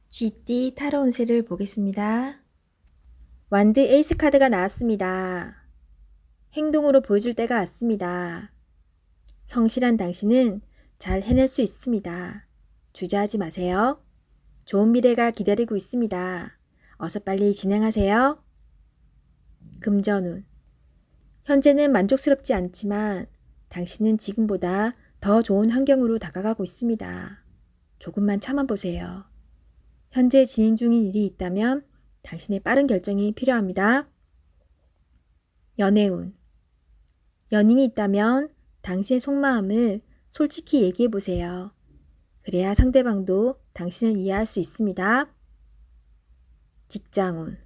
쥐띠 타로 운세를 보겠습니다. 완드 에이스 카드가 나왔습니다. 행동으로 보여줄 때가 왔습니다. 성실한 당신은 잘 해낼 수 있습니다. 주저하지 마세요. 좋은 미래가 기다리고 있습니다. 어서 빨리 진행하세요. 금전운. 현재는 만족스럽지 않지만 당신은 지금보다 더 좋은 환경으로 다가가고 있습니다. 조금만 참아보세요. 현재 진행 중인 일이 있다면 당신의 빠른 결정이 필요합니다. 연애운. 연인이 있다면 당신의 속마음을 솔직히 얘기해보세요. 그래야 상대방도 당신을 이해할 수 있습니다. 직장운.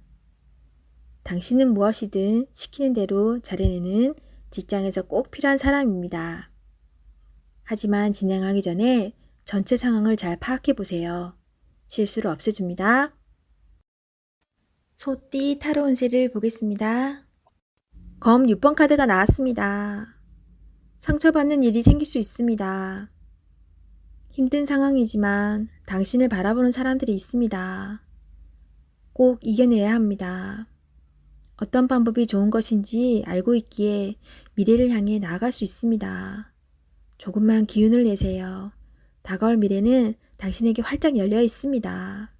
당신은 무엇이든 시키는 대로 잘해내는 직장에서 꼭 필요한 사람입니다. 하지만 진행하기 전에 전체 상황을 잘 파악해보세요. 실수를 없애줍니다. 소띠 타로 운세를 보겠습니다. 검 6번 카드가 나왔습니다. 상처받는 일이 생길 수 있습니다. 힘든 상황이지만 당신을 바라보는 사람들이 있습니다. 꼭 이겨내야 합니다. 어떤 방법이 좋은 것인지 알고 있기에 미래를 향해 나아갈 수 있습니다. 조금만 기운을 내세요. 다가올 미래는 당신에게 활짝 열려 있습니다.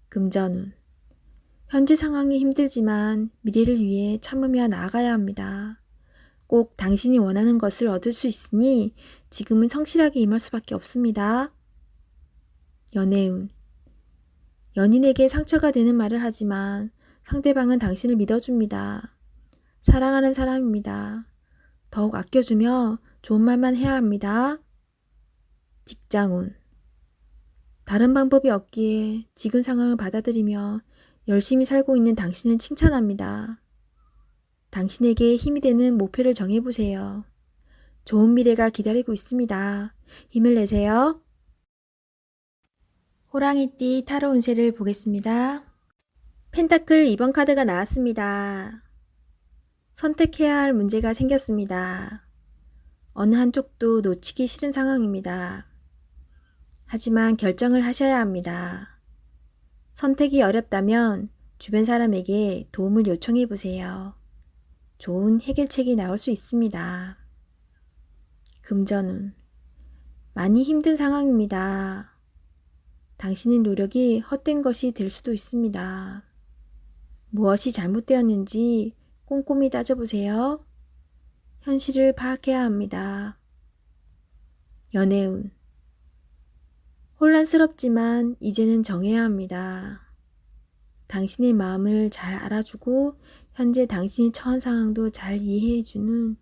금전운. 현재 상황이 힘들지만 미래를 위해 참으며 나아가야 합니다. 꼭 당신이 원하는 것을 얻을 수 있으니 지금은 성실하게 임할 수밖에 없습니다. 연애운. 연인에게 상처가 되는 말을 하지만 상대방은 당신을 믿어줍니다. 사랑하는 사람입니다. 더욱 아껴주며 좋은 말만 해야 합니다. 직장운. 다른 방법이 없기에 지금 상황을 받아들이며 열심히 살고 있는 당신을 칭찬합니다. 당신에게 힘이 되는 목표를 정해보세요. 좋은 미래가 기다리고 있습니다. 힘을 내세요. 호랑이띠 타로 운세를 보겠습니다. 펜타클 2번 카드가 나왔습니다. 선택해야 할 문제가 생겼습니다. 어느 한쪽도 놓치기 싫은 상황입니다. 하지만 결정을 하셔야 합니다. 선택이 어렵다면 주변 사람에게 도움을 요청해 보세요. 좋은 해결책이 나올 수 있습니다. 금전운. 많이 힘든 상황입니다. 당신의 노력이 헛된 것이 될 수도 있습니다. 무엇이 잘못되었는지 꼼꼼히 따져보세요. 현실을 파악해야 합니다. 연애운. 혼란스럽지만 이제는 정해야 합니다. 당신의 마음을 잘 알아주고 현재 당신이 처한 상황도 잘 이해해주는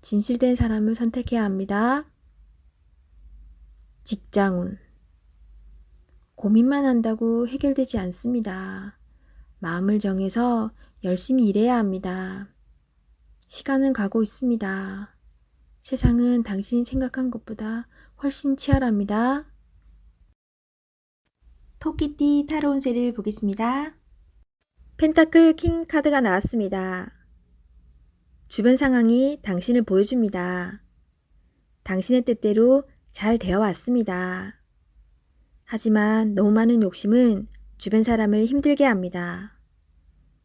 진실된 사람을 선택해야 합니다. 직장운. 고민만 한다고 해결되지 않습니다. 마음을 정해서 열심히 일해야 합니다. 시간은 가고 있습니다. 세상은 당신이 생각한 것보다 훨씬 치열합니다. 토끼띠 타로 운세를 보겠습니다. 펜타클 킹 카드가 나왔습니다. 주변 상황이 당신을 보여줍니다. 당신의 뜻대로 잘 되어 왔습니다. 하지만 너무 많은 욕심은 주변 사람을 힘들게 합니다.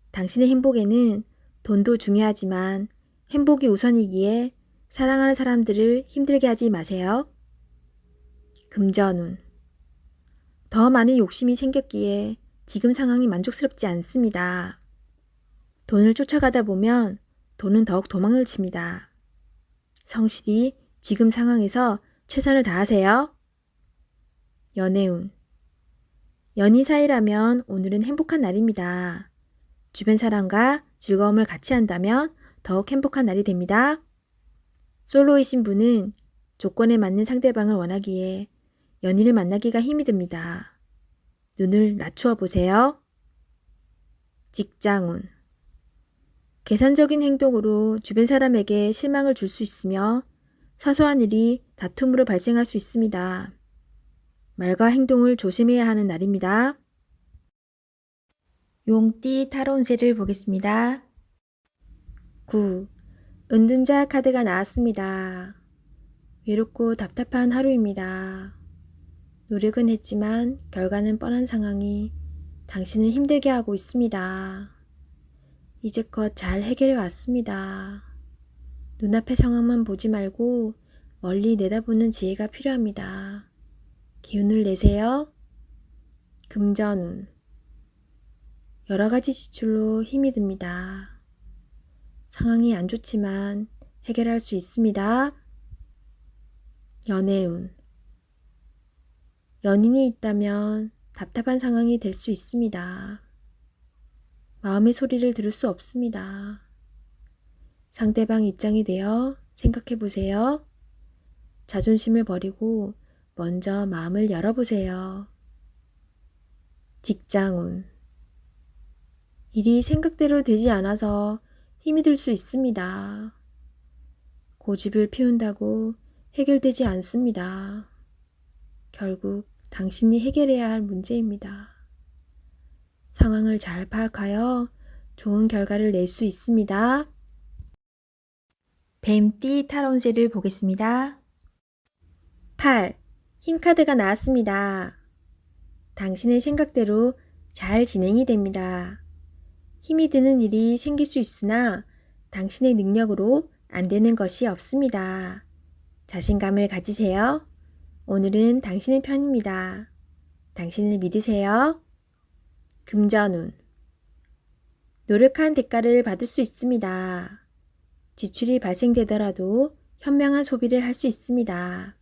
당신의 행복에는 돈도 중요하지만 행복이 우선이기에 사랑하는 사람들을 힘들게 하지 마세요. 금전운. 더 많은 욕심이 생겼기에 지금 상황이 만족스럽지 않습니다. 돈을 쫓아가다 보면 돈은 더욱 도망을 칩니다. 성실히 지금 상황에서 최선을 다하세요. 연애운. 연인 사이라면 오늘은 행복한 날입니다. 주변 사람과 즐거움을 같이 한다면 더욱 행복한 날이 됩니다. 솔로이신 분은 조건에 맞는 상대방을 원하기에 연인을 만나기가 힘이 듭니다. 눈을 낮추어 보세요. 직장운. 계산적인 행동으로 주변 사람에게 실망을 줄 수 있으며 사소한 일이 다툼으로 발생할 수 있습니다. 말과 행동을 조심해야 하는 날입니다. 용띠 타로 운세를 보겠습니다. 9. 은둔자 카드가 나왔습니다. 외롭고 답답한 하루입니다. 노력은 했지만 결과는 뻔한 상황이 당신을 힘들게 하고 있습니다. 이제껏 잘 해결해 왔습니다. 눈앞의 상황만 보지 말고 멀리 내다보는 지혜가 필요합니다. 기운을 내세요. 금전운. 여러 가지 지출로 힘이 듭니다. 상황이 안 좋지만 해결할 수 있습니다. 연애운. 연인이 있다면 답답한 상황이 될 수 있습니다. 마음의 소리를 들을 수 없습니다. 상대방 입장이 되어 생각해 보세요. 자존심을 버리고 먼저 마음을 열어보세요. 직장운. 일이 생각대로 되지 않아서 힘이 들 수 있습니다. 고집을 피운다고 해결되지 않습니다. 결국 당신이 해결해야 할 문제입니다. 상황을 잘 파악하여 좋은 결과를 낼 수 있습니다. 뱀띠 타로 운세를 보겠습니다. 8. 힘카드가 나왔습니다. 당신의 생각대로 잘 진행이 됩니다. 힘이 드는 일이 생길 수 있으나 당신의 능력으로 안 되는 것이 없습니다. 자신감을 가지세요. 오늘은 당신의 편입니다. 당신을 믿으세요. 금전운. 노력한 대가를 받을 수 있습니다. 지출이 발생되더라도 현명한 소비를 할 수 있습니다.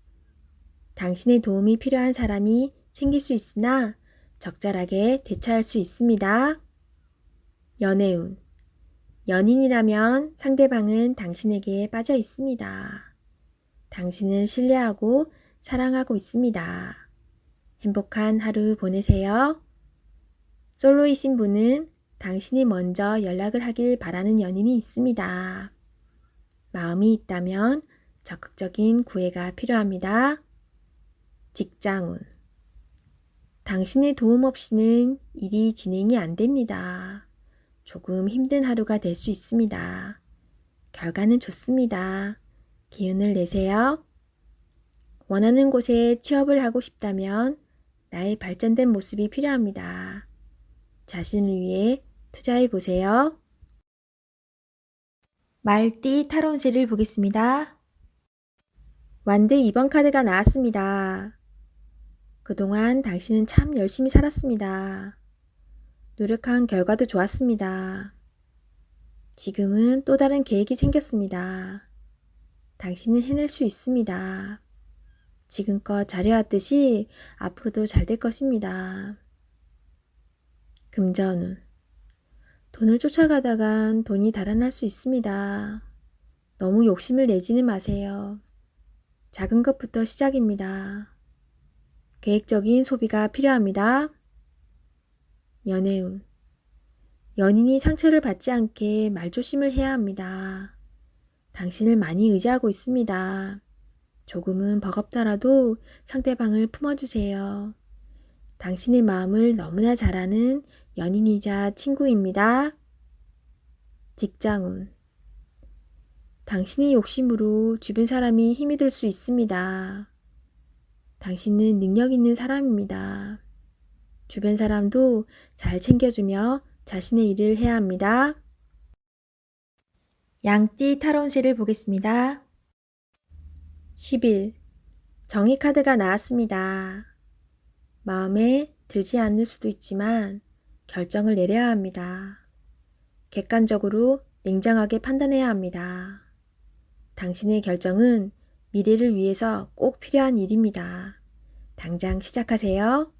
당신의 도움이 필요한 사람이 생길 수 있으나 적절하게 대처할 수 있습니다. 연애운. 연인이라면 상대방은 당신에게 빠져 있습니다. 당신을 신뢰하고 사랑하고 있습니다. 행복한 하루 보내세요. 솔로이신 분은 당신이 먼저 연락을 하길 바라는 연인이 있습니다. 마음이 있다면 적극적인 구애가 필요합니다. 직장운. 당신의 도움 없이는 일이 진행이 안 됩니다. 조금 힘든 하루가 될 수 있습니다. 결과는 좋습니다. 기운을 내세요. 원하는 곳에 취업을 하고 싶다면 나의 발전된 모습이 필요합니다. 자신을 위해 투자해 보세요. 말띠 타로 운세를 보겠습니다. 완드 2번 카드가 나왔습니다. 그동안 당신은 참 열심히 살았습니다. 노력한 결과도 좋았습니다. 지금은 또 다른 계획이 생겼습니다. 당신은 해낼 수 있습니다. 지금껏 잘해왔듯이 앞으로도 잘 될 것입니다. 금전운. 돈을 쫓아가다간 돈이 달아날 수 있습니다. 너무 욕심을 내지는 마세요. 작은 것부터 시작입니다. 계획적인 소비가 필요합니다. 연애운. 연인이 상처를 받지 않게 말조심을 해야 합니다. 당신을 많이 의지하고 있습니다. 조금은 버겁더라도 상대방을 품어주세요. 당신의 마음을 너무나 잘 아는 연인이자 친구입니다. 직장운. 당신의 욕심으로 주변 사람이 힘이 들 수 있습니다. 당신은 능력 있는 사람입니다. 주변 사람도 잘 챙겨주며 자신의 일을 해야 합니다. 양띠 타로 운세를 보겠습니다. 10일. 정의 카드가 나왔습니다. 마음에 들지 않을 수도 있지만 결정을 내려야 합니다. 객관적으로 냉정하게 판단해야 합니다. 당신의 결정은 미래를 위해서 꼭 필요한 일입니다. 당장 시작하세요.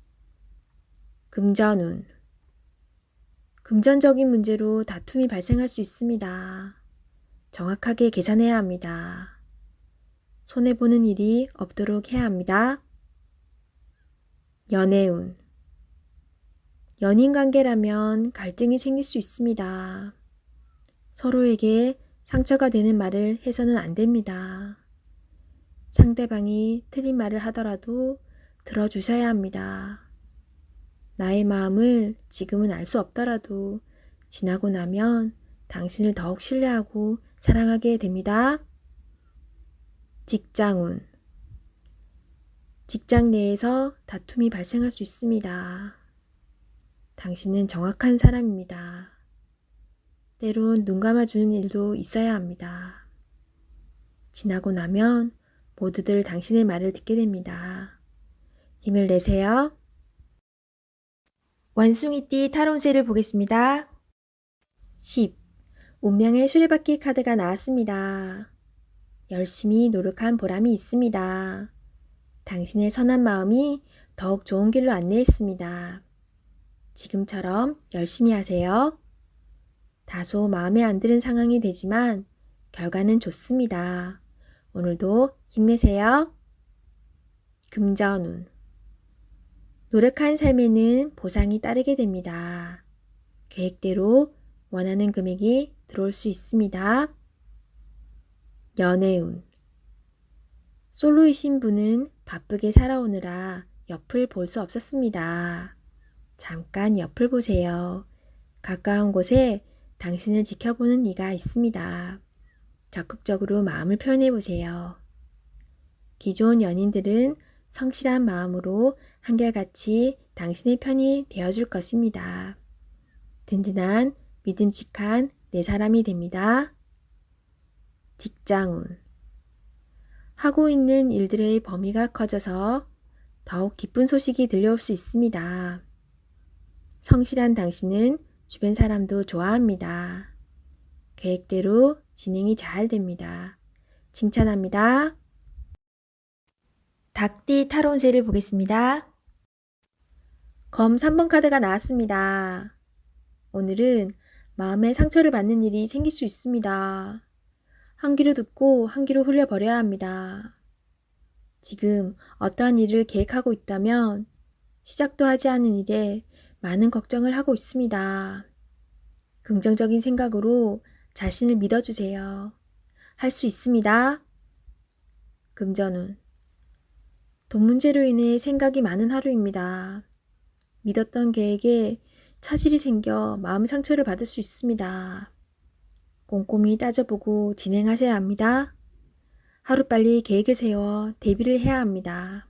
금전운. 금전적인 문제로 다툼이 발생할 수 있습니다. 정확하게 계산해야 합니다. 손해보는 일이 없도록 해야 합니다. 연애운. 연인 관계라면 갈등이 생길 수 있습니다. 서로에게 상처가 되는 말을 해서는 안 됩니다. 상대방이 틀린 말을 하더라도 들어주셔야 합니다. 나의 마음을 지금은 알 수 없더라도 지나고 나면 당신을 더욱 신뢰하고 사랑하게 됩니다. 직장운. 직장 내에서 다툼이 발생할 수 있습니다. 당신은 정확한 사람입니다. 때론 눈 감아주는 일도 있어야 합니다. 지나고 나면 모두들 당신의 말을 듣게 됩니다. 힘을 내세요. 원숭이띠 타로운세를 보겠습니다. 10. 운명의 수레바퀴 카드가 나왔습니다. 열심히 노력한 보람이 있습니다. 당신의 선한 마음이 더욱 좋은 길로 안내했습니다. 지금처럼 열심히 하세요. 다소 마음에 안 드는 상황이 되지만 결과는 좋습니다. 오늘도 힘내세요. 금전운. 노력한 삶에는 보상이 따르게 됩니다. 계획대로 원하는 금액이 들어올 수 있습니다. 연애운. 솔로이신 분은 바쁘게 살아오느라 옆을 볼 수 없었습니다. 잠깐 옆을 보세요. 가까운 곳에 당신을 지켜보는 이가 있습니다. 적극적으로 마음을 표현해 보세요. 기존 연인들은 성실한 마음으로 한결같이 당신의 편이 되어줄 것입니다. 든든한 믿음직한 내 사람이 됩니다. 직장운. 하고 있는 일들의 범위가 커져서 더욱 기쁜 소식이 들려올 수 있습니다. 성실한 당신은 주변 사람도 좋아합니다. 계획대로 진행이 잘 됩니다. 칭찬합니다. 닭띠 타로운세를 보겠습니다. 검 3번 카드가 나왔습니다. 오늘은 마음의 상처를 받는 일이 생길 수 있습니다. 한 귀로 듣고 한 귀로 흘려버려야 합니다. 지금 어떠한 일을 계획하고 있다면 시작도 하지 않은 일에 많은 걱정을 하고 있습니다. 긍정적인 생각으로 자신을 믿어주세요. 할 수 있습니다. 금전운. 돈 문제로 인해 생각이 많은 하루입니다. 믿었던 계획에 차질이 생겨 마음 상처를 받을 수 있습니다. 꼼꼼히 따져보고 진행하셔야 합니다. 하루빨리 계획을 세워 대비를 해야 합니다.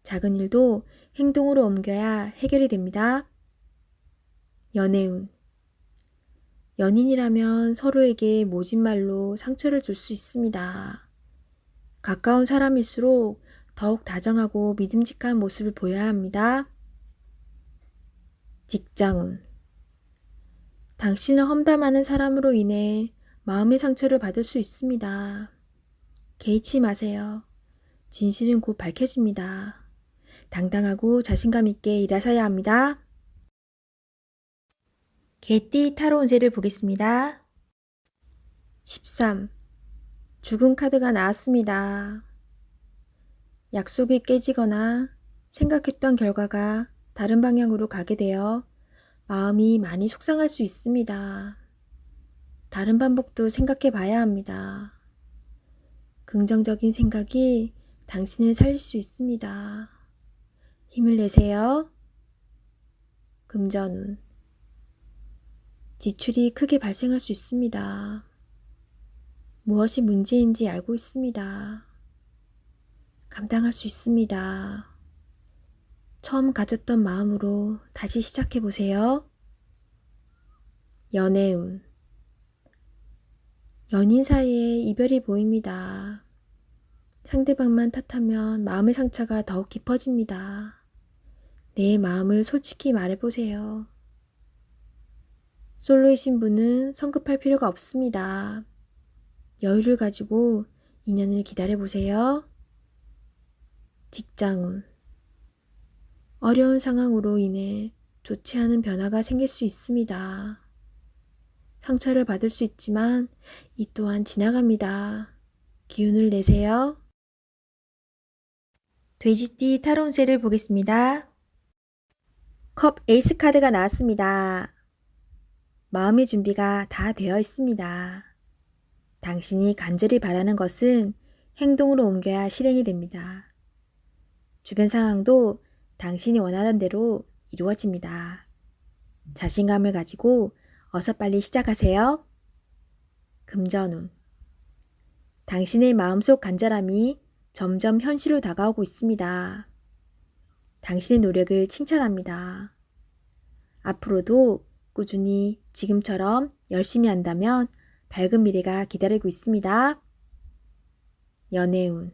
작은 일도 행동으로 옮겨야 해결이 됩니다. 연애운. 연인이라면 서로에게 모진 말로 상처를 줄 수 있습니다. 가까운 사람일수록 더욱 다정하고 믿음직한 모습을 보여야 합니다. 직장운. 당신을 험담하는 사람으로 인해 마음의 상처를 받을 수 있습니다. 개의치 마세요. 진실은 곧 밝혀집니다. 당당하고 자신감 있게 일하셔야 합니다. 개띠 타로운세를 보겠습니다. 13. 죽음 카드가 나왔습니다. 약속이 깨지거나 생각했던 결과가 다른 방향으로 가게 되어 마음이 많이 속상할 수 있습니다. 다른 방법도 생각해 봐야 합니다. 긍정적인 생각이 당신을 살릴 수 있습니다. 힘을 내세요. 금전운. 지출이 크게 발생할 수 있습니다. 무엇이 문제인지 알고 있습니다. 감당할 수 있습니다. 처음 가졌던 마음으로 다시 시작해 보세요. 연애운. 연인 사이에 이별이 보입니다. 상대방만 탓하면 마음의 상처가 더욱 깊어집니다. 내 마음을 솔직히 말해보세요. 솔로이신 분은 성급할 필요가 없습니다. 여유를 가지고 인연을 기다려보세요. 직장운. 어려운 상황으로 인해 좋지 않은 변화가 생길 수 있습니다. 상처를 받을 수 있지만 이 또한 지나갑니다. 기운을 내세요. 돼지띠 타로운세를 보겠습니다. 컵 에이스 카드가 나왔습니다. 마음의 준비가 다 되어 있습니다. 당신이 간절히 바라는 것은 행동으로 옮겨야 실행이 됩니다. 주변 상황도 당신이 원하는 대로 이루어집니다. 자신감을 가지고 어서 빨리 시작하세요. 금전운. 당신의 마음속 간절함이 점점 현실로 다가오고 있습니다. 당신의 노력을 칭찬합니다. 앞으로도 꾸준히 지금처럼 열심히 한다면 밝은 미래가 기다리고 있습니다. 연애운.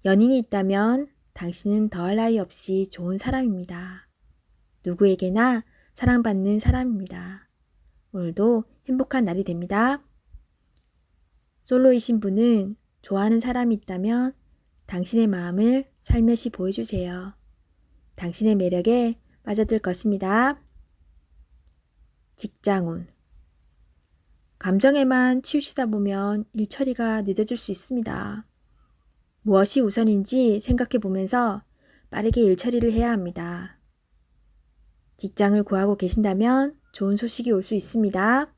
연인이 있다면 당신은 더할 나위 없이 좋은 사람입니다. 누구에게나 사랑받는 사람입니다. 오늘도 행복한 날이 됩니다. 솔로이신 분은 좋아하는 사람이 있다면 당신의 마음을 살며시 보여주세요. 당신의 매력에 빠져들 것입니다. 직장운. 감정에만 치우치다 보면 일 처리가 늦어질 수 있습니다. 무엇이 우선인지 생각해 보면서 빠르게 일 처리를 해야 합니다. 직장을 구하고 계신다면 좋은 소식이 올 수 있습니다.